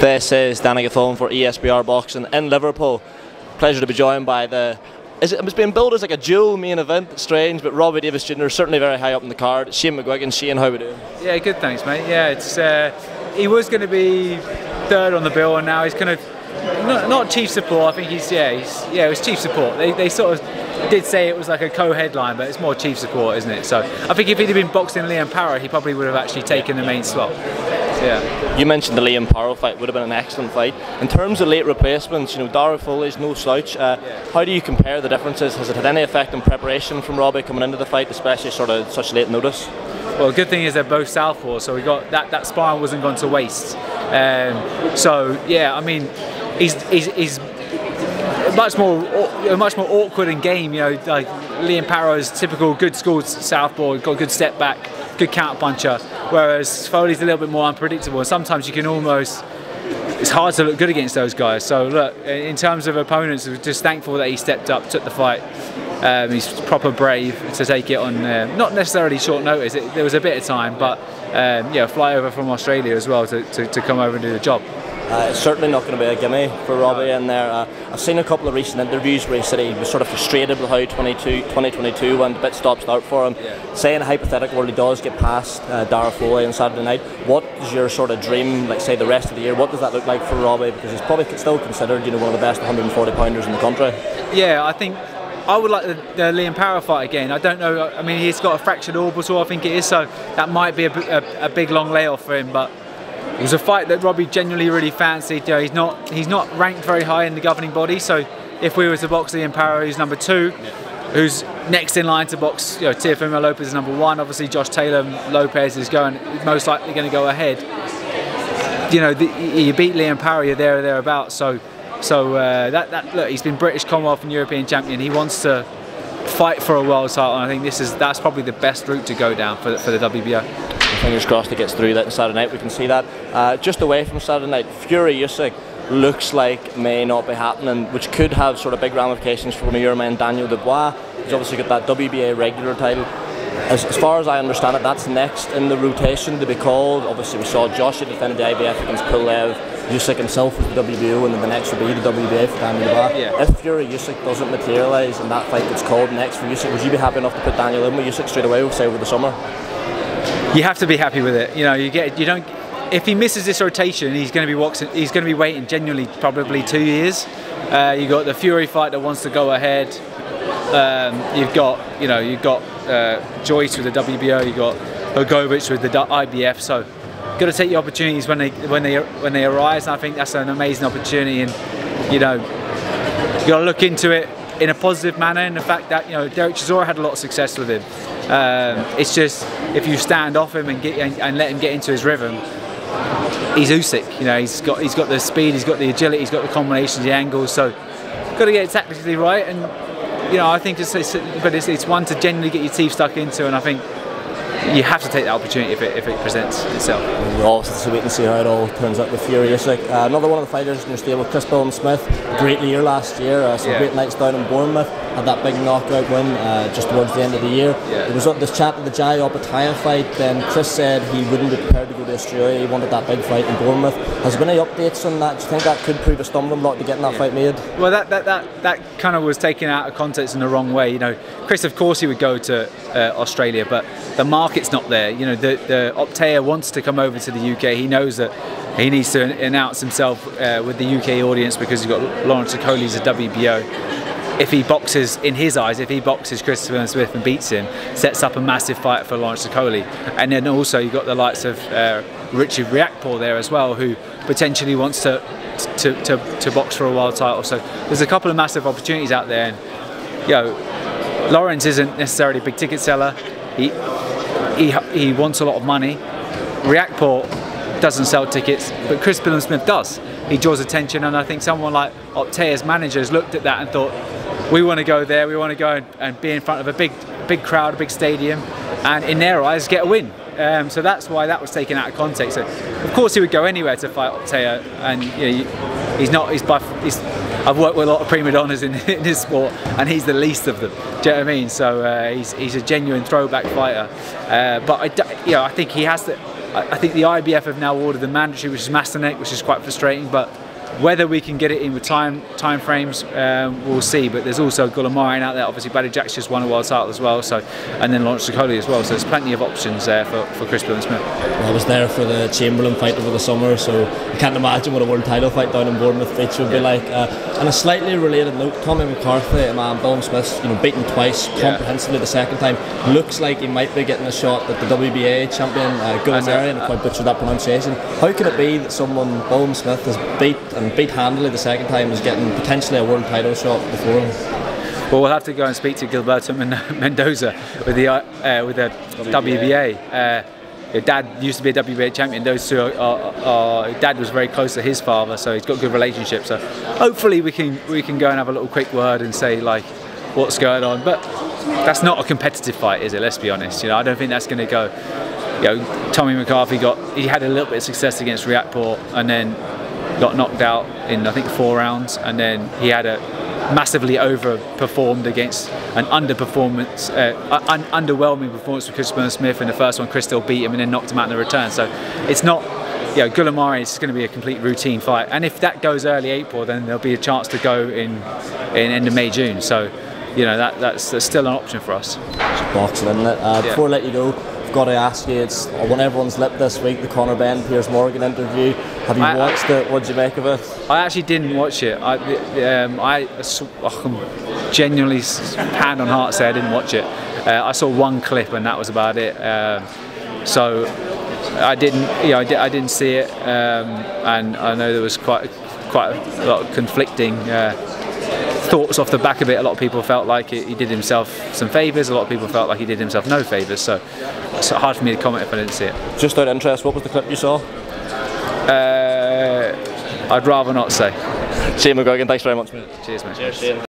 This is Danny Gathone for ESBR Boxing in Liverpool. Pleasure to be joined by it's being billed as like a dual main event, strange, but Robbie Davis Jr. is certainly very high up in the card. Shane Mcguigan. Shane, how we doing? Yeah, good, thanks, mate. Yeah, it's he was going to be third on the bill, and now he's kind of not chief support. I think it was chief support. They sort of did say it was like a co-headline, but it's more chief support, isn't it? So I think if he'd have been boxing Liam Parra, he probably would have actually taken the main slot. Yeah. You mentioned the Liam Parra fight would have been an excellent fight. In terms of late replacements, Dara Foley's no slouch. How do you compare the differences? Has it had any effect on preparation from Robbie coming into the fight, especially sort of such late notice? Well, the good thing is they're both southpaws, so we got that sparring wasn't gone to waste. So yeah, I mean, he's much more awkward in game. Like Liam Parra's typical good school southpaw, got a good step back, good counter puncher, whereas Foley's a little bit more unpredictable, and sometimes you can it's hard to look good against those guys. So look, in terms of opponents, we're just thankful that he stepped up, took the fight. He's proper brave to take it on not necessarily short notice. There was a bit of time, but fly over from Australia as well to come over and do the job. It's certainly not going to be a gimme for Robbie in there. I've seen a couple of recent interviews where he said he was sort of frustrated with how 2022 went a bit stop-start for him. Yeah. Saying a hypothetical where he does get past Dara Foley on Saturday night, what is your sort of dream, like say the rest of the year, what does that look like for Robbie? Because he's probably still considered one of the best 140 pounders in the country. Yeah, I think I would like the Liam Parra fight again. I don't know, I mean, he's got a fractured orbital, I think it is, so that might be a big long layoff for him, but it was a fight that Robbie genuinely really fancied. He's not ranked very high in the governing body, so if we were to box Liam Parra, who's number 2, who's next in line to box Teofimo Lopez is number 1, obviously Josh Taylor Lopez is most likely going to go ahead. You beat Liam Parra, you're there or thereabouts, so look, he's been British, Commonwealth and European champion. He wants to fight for a world title, and I think that's probably the best route to go down for the WBO. Fingers crossed he gets through that on Saturday night. We can see that. Just away from Saturday night, Fury Usyk looks like may not be happening, which could have sort of big ramifications for one of your men, Daniel Dubois. He's obviously got that WBA regular title. As far as I understand it, that's next in the rotation to be called. Obviously we saw Joshua defended the IBF against Pulev, Usyk himself with the WBO, and then the next will be the WBA for Daniel Dubois. Yeah. If Fury Usyk doesn't materialise and that fight gets called next for Usyk, would you be happy enough to put Daniel in with Usyk straight away, say over the summer? You have to be happy with it. If he misses this rotation, he's going to be waiting genuinely probably 2 years. You got the Fury fight that wants to go ahead. You've got Joyce with the WBO. You've got Ogovic with the IBF. So you've got to take the opportunities when they arise. And I think that's an amazing opportunity. And you got to look into it in a positive manner. And the fact that Derek Chisora had a lot of success with him. It's just if you stand off him and let him get into his rhythm, he's Usyk. He's got the speed, he's got the agility, he's got the combinations, the angles. So got to get it tactically right. And I think it's one to genuinely get your teeth stuck into. And I think you have to take that opportunity if it presents itself. We'll also wait and see how it all turns out with Fury Usyk. Another one of the fighters in your stable, Chris Smith, great year last year, some great nights down in Bournemouth, had that big knockout win just towards the end of the year. Yeah. There was this chat of the Jai Opataya fight, then Chris said he wouldn't be prepared to go to Australia, he wanted that big fight in Bournemouth. Has there been any updates on that? Do you think that could prove a stumbling block to getting that fight made? Well, that kind of was taken out of context in the wrong way. Chris, of course he would go to Australia, but the market's not there. The Optaya wants to come over to the UK. He knows that he needs to announce himself with the UK audience because he's got Lawrence Okoli's a WBO. If he boxes, in his eyes, if he boxes Christopher Smith and beats him, sets up a massive fight for Lawrence Okoli. And then also you've got the likes of Richard Riakporhe there as well, who potentially wants to box for a world title. So there's a couple of massive opportunities out there. And Lawrence isn't necessarily a big ticket seller. He wants a lot of money. Riakporhe doesn't sell tickets, but Chris Smith does. He draws attention, and I think someone like Optaya's managers looked at that and thought, we want to go there, we want to go and be in front of a big crowd, a big stadium, and in their eyes get a win. So that's why that was taken out of context. So, of course he would go anywhere to fight Optaya, and I've worked with a lot of prima donnas in this sport, and he's the least of them. Do you know what I mean? So he's a genuine throwback fighter. But I think he has to. I think the IBF have now ordered the mandatory, which is master neck, which is quite frustrating. But whether we can get it in with time frames, we'll see. But there's also Gulamarian out there. Obviously, Baddy Jack's just won a world title as well. So, and then Lawrence Okoli as well. So there's plenty of options there for Chris Smith. Well, I was there for the Chamberlain fight over the summer, so I can't imagine what a world title fight down in Bournemouth Beach would be like. On a slightly related note, Tommy McCarthy and Bill Smith, beaten twice comprehensively the second time. Looks like he might be getting a shot at the WBA champion, Gulamarian, if I butchered that pronunciation. How can it be that someone, Bill Smith, has beat handily the second time, is getting potentially a world title shot before him? Well, we'll have to go and speak to Gilberto Mendoza with the WBA. Dad used to be a WBA champion. Those two Dad was very close to his father, so he's got a good relationship. So hopefully we can go and have a little quick word and say like what's going on. But that's not a competitive fight, is it? Let's be honest. I don't think that's going to go. Tommy McCarthy he had a little bit of success against Riakporhe and then got knocked out in I think 4 rounds, and then he had a massively overperformed against an underwhelming performance for Chris Smith in the first one. Chris still beat him and then knocked him out in the return. So it's not, Gulamarian is going to be a complete routine fight. And if that goes early April, then there'll be a chance to go in end of May, June. So that's still an option for us. It's boxing, isn't it? Before I let you go, I've got to ask you, it's on everyone's lip this week, the Conor Benn Piers Morgan interview. Have you watched it? What did you make of it? I actually didn't watch it. I genuinely, hand on heart, say I didn't watch it. I saw one clip and that was about it. So I didn't see it, and I know there was quite a lot of conflicting thoughts off the back of it. A lot of people felt like he did himself some favours. A lot of people felt like he did himself no favours. So it's hard for me to comment if I didn't see it. Just out of interest, what was the clip you saw? I'd rather not say. Shane Mcguigan, thanks very much, mate. Cheers, mate. Cheers, Shane.